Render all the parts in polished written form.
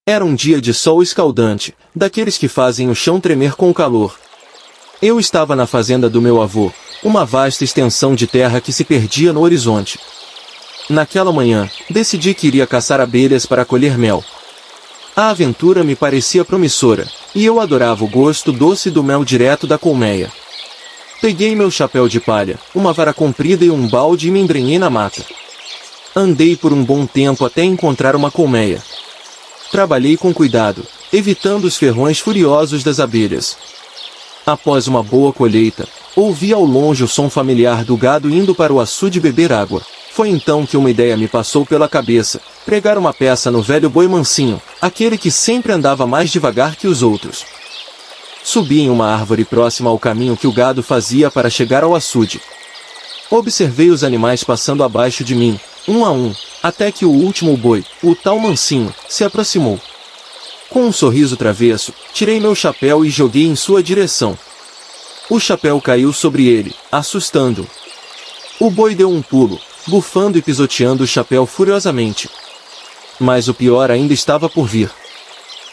Era um dia de sol escaldante, daqueles que fazem o chão tremer com o calor. Eu estava na fazenda do meu avô, uma vasta extensão de terra que se perdia no horizonte. Naquela manhã, decidi que iria caçar abelhas para colher mel. A aventura me parecia promissora, e eu adorava o gosto doce do mel direto da colmeia. Peguei meu chapéu de palha, uma vara comprida e um balde e me embrenhei na mata. Andei por um bom tempo até encontrar uma colmeia. Trabalhei com cuidado, evitando os ferrões furiosos das abelhas. Após uma boa colheita, ouvi ao longe o som familiar do gado indo para o açude beber água. Foi então que uma ideia me passou pela cabeça: pregar uma peça no velho boi mansinho, aquele que sempre andava mais devagar que os outros. Subi em uma árvore próxima ao caminho que o gado fazia para chegar ao açude. Observei os animais passando abaixo de mim, um a um, até que o último boi, o tal mansinho, se aproximou. Com um sorriso travesso, tirei meu chapéu e joguei em sua direção. O chapéu caiu sobre ele, assustando-o. O boi deu um pulo, bufando e pisoteando o chapéu furiosamente. Mas o pior ainda estava por vir.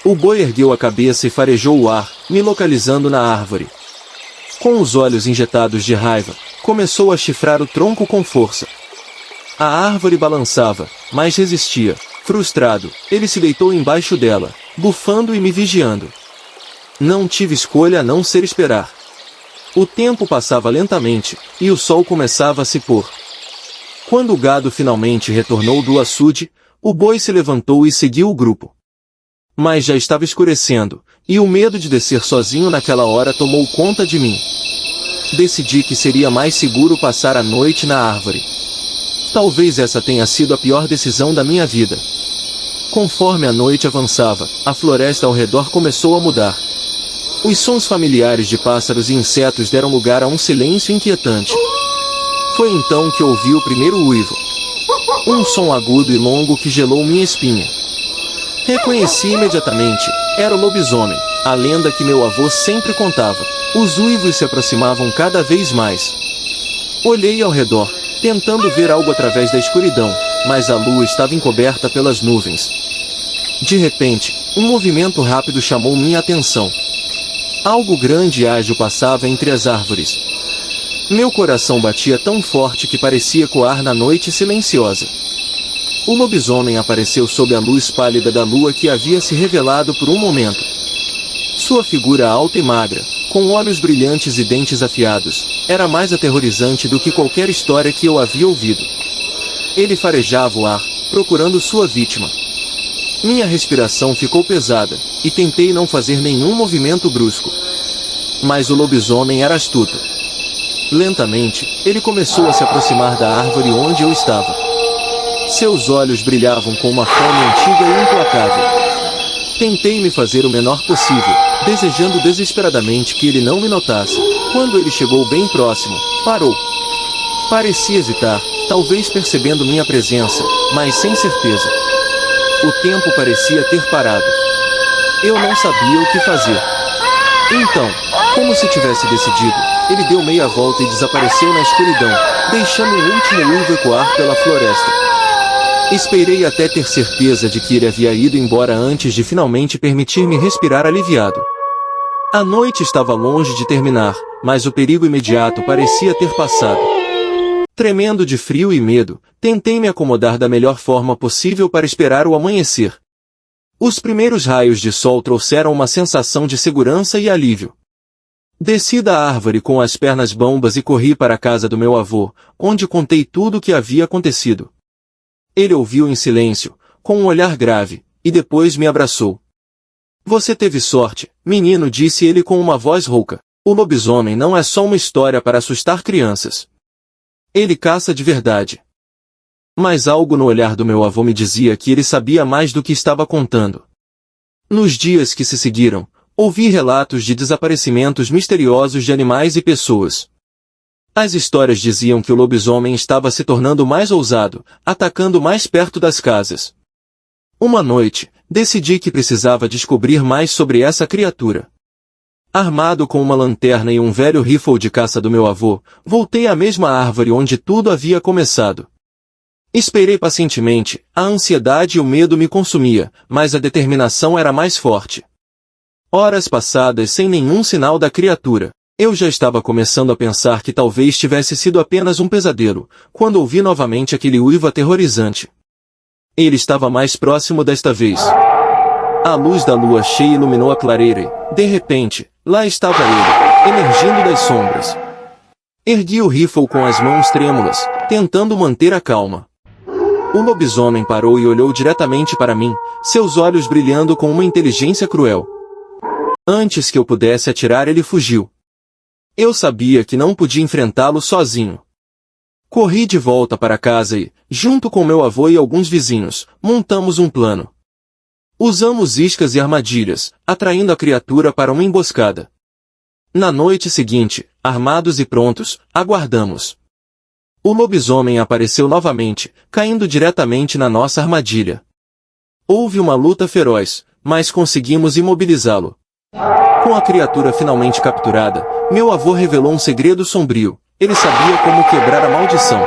O boi ergueu a cabeça e farejou o ar, me localizando na árvore. Com os olhos injetados de raiva, começou a chifrar o tronco com força. A árvore balançava, mas resistia. Frustrado, ele se deitou embaixo dela, bufando e me vigiando. Não tive escolha a não ser esperar. O tempo passava lentamente, e o sol começava a se pôr. Quando o gado finalmente retornou do açude, o boi se levantou e seguiu o grupo. Mas já estava escurecendo, e o medo de descer sozinho naquela hora tomou conta de mim. Decidi que seria mais seguro passar a noite na árvore. Talvez essa tenha sido a pior decisão da minha vida. Conforme a noite avançava, a floresta ao redor começou a mudar. Os sons familiares de pássaros e insetos deram lugar a um silêncio inquietante. Foi então que ouvi o primeiro uivo. Um som agudo e longo que gelou minha espinha. Reconheci imediatamente. Era o lobisomem, a lenda que meu avô sempre contava. Os uivos se aproximavam cada vez mais. Olhei ao redor, tentando ver algo através da escuridão, mas a lua estava encoberta pelas nuvens. De repente, um movimento rápido chamou minha atenção. Algo grande e ágil passava entre as árvores. Meu coração batia tão forte que parecia ecoar na noite silenciosa. O lobisomem apareceu sob a luz pálida da lua que havia se revelado por um momento. Sua figura alta e magra, com olhos brilhantes e dentes afiados, era mais aterrorizante do que qualquer história que eu havia ouvido. Ele farejava o ar, procurando sua vítima. Minha respiração ficou pesada, e tentei não fazer nenhum movimento brusco. Mas o lobisomem era astuto. Lentamente, ele começou a se aproximar da árvore onde eu estava. Seus olhos brilhavam com uma fome antiga e implacável. Tentei me fazer o menor possível, desejando desesperadamente que ele não me notasse. Quando ele chegou bem próximo, parou. Parecia hesitar, talvez percebendo minha presença, mas sem certeza. O tempo parecia ter parado. Eu não sabia o que fazer. Então, como se tivesse decidido, ele deu meia volta e desapareceu na escuridão, deixando um último uivo ecoar pela floresta. Esperei até ter certeza de que ele havia ido embora antes de finalmente permitir-me respirar aliviado. A noite estava longe de terminar, mas o perigo imediato parecia ter passado. Tremendo de frio e medo, tentei me acomodar da melhor forma possível para esperar o amanhecer. Os primeiros raios de sol trouxeram uma sensação de segurança e alívio. Desci da árvore com as pernas bambas e corri para a casa do meu avô, onde contei tudo o que havia acontecido. Ele ouviu em silêncio, com um olhar grave, e depois me abraçou. Você teve sorte, menino, disse ele com uma voz rouca. O lobisomem não é só uma história para assustar crianças. Ele caça de verdade. Mas algo no olhar do meu avô me dizia que ele sabia mais do que estava contando. Nos dias que se seguiram, ouvi relatos de desaparecimentos misteriosos de animais e pessoas. As histórias diziam que o lobisomem estava se tornando mais ousado, atacando mais perto das casas. Uma noite, decidi que precisava descobrir mais sobre essa criatura. Armado com uma lanterna e um velho rifle de caça do meu avô, voltei à mesma árvore onde tudo havia começado. Esperei pacientemente, a ansiedade e o medo me consumia, mas a determinação era mais forte. Horas passadas sem nenhum sinal da criatura. Eu já estava começando a pensar que talvez tivesse sido apenas um pesadelo, quando ouvi novamente aquele uivo aterrorizante. Ele estava mais próximo desta vez. A luz da lua cheia iluminou a clareira e, de repente, lá estava ele, emergindo das sombras. Ergui o rifle com as mãos trêmulas, tentando manter a calma. O lobisomem parou e olhou diretamente para mim, seus olhos brilhando com uma inteligência cruel. Antes que eu pudesse atirar, ele fugiu. Eu sabia que não podia enfrentá-lo sozinho. Corri de volta para casa e, junto com meu avô e alguns vizinhos, montamos um plano. Usamos iscas e armadilhas, atraindo a criatura para uma emboscada. Na noite seguinte, armados e prontos, aguardamos. O lobisomem apareceu novamente, caindo diretamente na nossa armadilha. Houve uma luta feroz, mas conseguimos imobilizá-lo. Com a criatura finalmente capturada, meu avô revelou um segredo sombrio. Ele sabia como quebrar a maldição.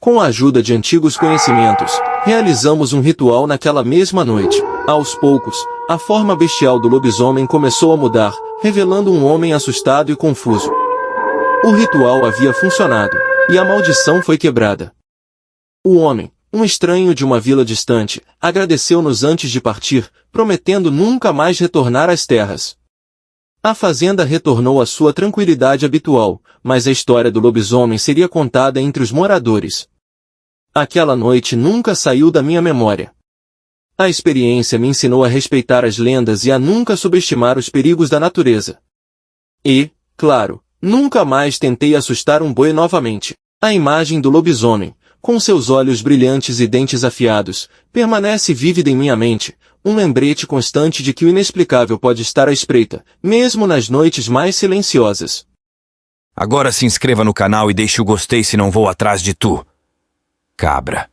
Com a ajuda de antigos conhecimentos, realizamos um ritual naquela mesma noite. Aos poucos, a forma bestial do lobisomem começou a mudar, revelando um homem assustado e confuso. O ritual havia funcionado, e a maldição foi quebrada. O homem, um estranho de uma vila distante, agradeceu-nos antes de partir, prometendo nunca mais retornar às terras. A fazenda retornou à sua tranquilidade habitual, mas a história do lobisomem seria contada entre os moradores. Aquela noite nunca saiu da minha memória. A experiência me ensinou a respeitar as lendas e a nunca subestimar os perigos da natureza. E, claro, nunca mais tentei assustar um boi novamente. A imagem do lobisomem, com seus olhos brilhantes e dentes afiados, permanece vívida em minha mente, um lembrete constante de que o inexplicável pode estar à espreita, mesmo nas noites mais silenciosas. Agora se inscreva no canal e deixe o gostei se não vou atrás de tu, cabra.